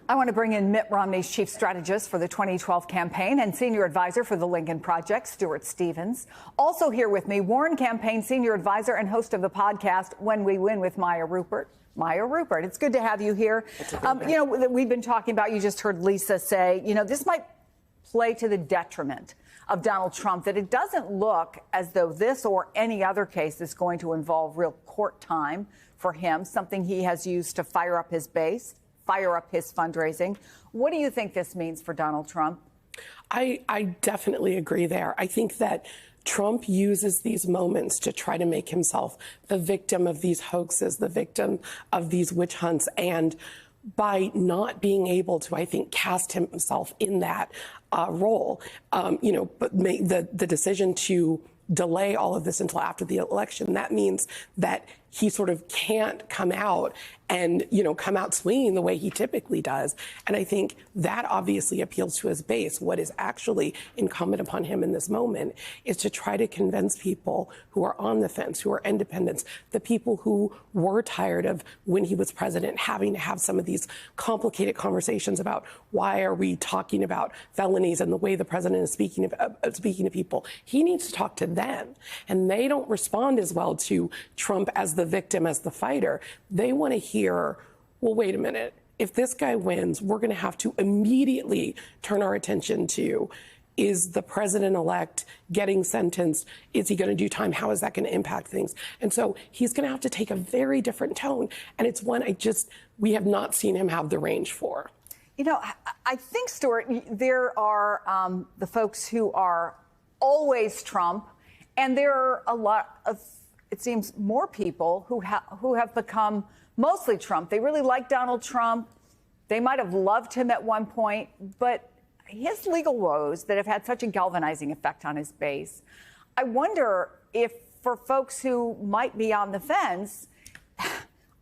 I want to bring in Mitt Romney's chief strategist for the 2012 campaign and senior advisor for the Lincoln Project, Stuart Stevens. Also here with me, Warren campaign senior advisor and host of the podcast When We Win with Maya Rupert. Maya Rupert, it's good to have you here. We've been talking about, you just heard Lisa say, this might play to the detriment of Donald Trump, that it doesn't look as though this or any other case is going to involve real court time for him, something he has used to fire up his base, fire up his fundraising. What do you think this means for Donald Trump? I definitely agree there. I think that Trump uses these moments to try to make himself the victim of these hoaxes, the victim of these witch hunts. And by not being able to, I think, cast himself in that role, but make the decision to delay all of this until after the election, that means that he sort of can't come out and, come out swinging the way he typically does. And I think that obviously appeals to his base. What is actually incumbent upon him in this moment is to try to convince people who are on the fence, who are independents, the people who were tired of, when he was president, having to have some of these complicated conversations about why are we talking about felonies and the way the president is speaking to people. He needs to talk to them. And they don't respond as well to Trump as the victim, as the fighter. They want to hear, well, wait a minute. If this guy wins, we're going to have to immediately turn our attention to, is the president-elect getting sentenced? Is he going to do time? How is that going to impact things? And so he's going to have to take a very different tone. And it's one we have not seen him have the range for. I think, Stuart, there are the folks who are always Trump, and there are a lot of, it seems, more people who have become mostly Trump. They really like Donald Trump. They might have loved him at one point, but his legal woes that have had such a galvanizing effect on his base, I wonder if for folks who might be on the fence,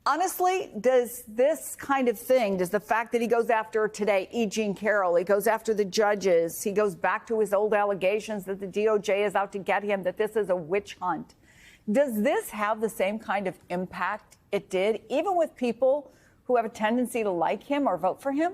honestly, does this kind of thing, does the fact that he goes after today E. Jean Carroll, he goes after the judges, he goes back to his old allegations that the DOJ is out to get him, that this is a witch hunt, does this have the same kind of impact it did, even with people who have a tendency to like him or vote for him?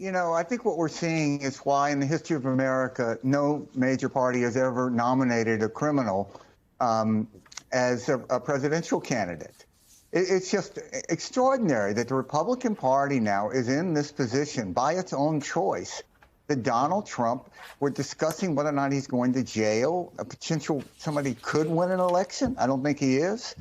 I think what we're seeing is why in the history of America, no major party has ever nominated a criminal as a presidential candidate. It's just extraordinary that the Republican Party now is in this position by its own choice. That Donald Trump, we're discussing whether or not he's going to jail, a potential somebody could win an election. I don't think he is.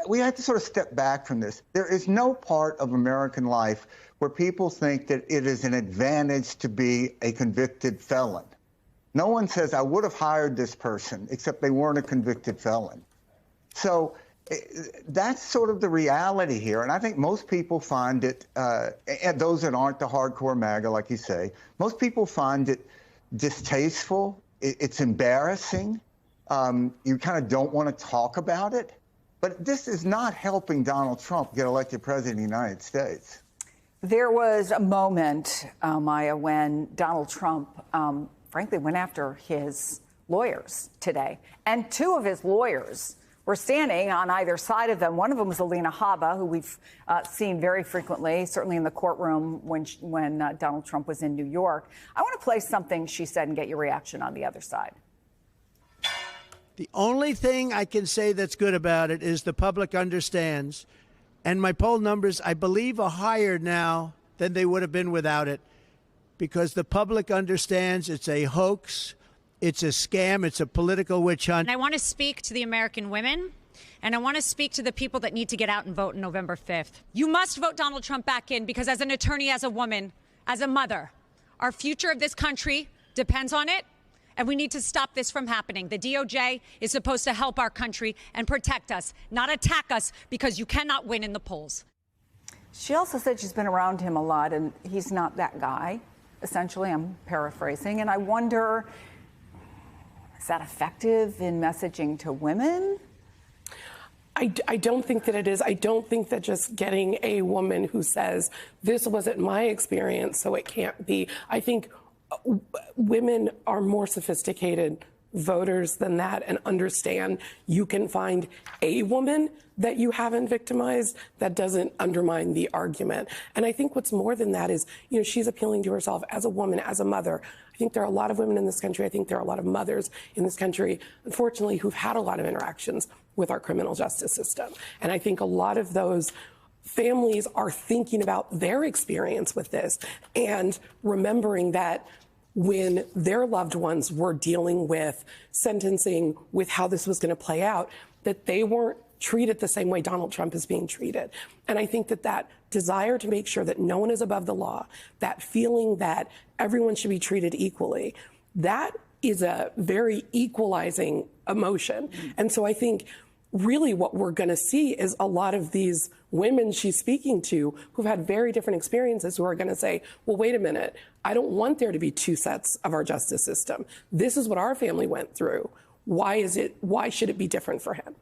We have to sort of step back from this. There is no part of American life where people think that it is an advantage to be a convicted felon. No one says, I would have hired this person, except they weren't a convicted felon. So that's sort of the reality here. And I think most people find it, and those that aren't the hardcore MAGA, like you say, most people find it distasteful. It's embarrassing. You kind of don't want to talk about it. But this is not helping Donald Trump get elected president of the United States. There was a moment, Maya, when Donald Trump, frankly, went after his lawyers today. And two of his lawyers were standing on either side of them. One of them was Alina Habba, who we've seen very frequently, certainly in the courtroom when Donald Trump was in New York. I want to play something she said and get your reaction on the other side. The only thing I can say that's good about it is the public understands. And my poll numbers, I believe, are higher now than they would have been without it, because the public understands it's a hoax, it's a scam, it's a political witch hunt. And I want to speak to the American women, and I want to speak to the people that need to get out and vote on November 5th. You must vote Donald Trump back in, because as an attorney, as a woman, as a mother, our future of this country depends on it. And we need to stop this from happening. The DOJ is supposed to help our country and protect us, not attack us, because you cannot win in the polls. She also said she's been around him a lot, and he's not that guy. Essentially, I'm paraphrasing. And I wonder, is that effective in messaging to women? I don't think that it is. I don't think that just getting a woman who says, this wasn't my experience, so it can't be. I think women are more sophisticated voters than that and understand you can find a woman that you haven't victimized, that doesn't undermine the argument. And I think what's more than that is, she's appealing to herself as a woman, as a mother. I think there are a lot of women in this country. I think there are a lot of mothers in this country, unfortunately, who've had a lot of interactions with our criminal justice system. And I think a lot of those families are thinking about their experience with this and remembering that when their loved ones were dealing with sentencing, with how this was going to play out, that they weren't treated the same way Donald Trump is being treated. And I think that that desire to make sure that no one is above the law, that feeling that everyone should be treated equally, that is a very equalizing emotion. And so I think really what we're going to see is a lot of these women she's speaking to who've had very different experiences who are going to say, well, wait a minute, I don't want there to be two sets of our justice system. This is what our family went through. Why should it be different for him?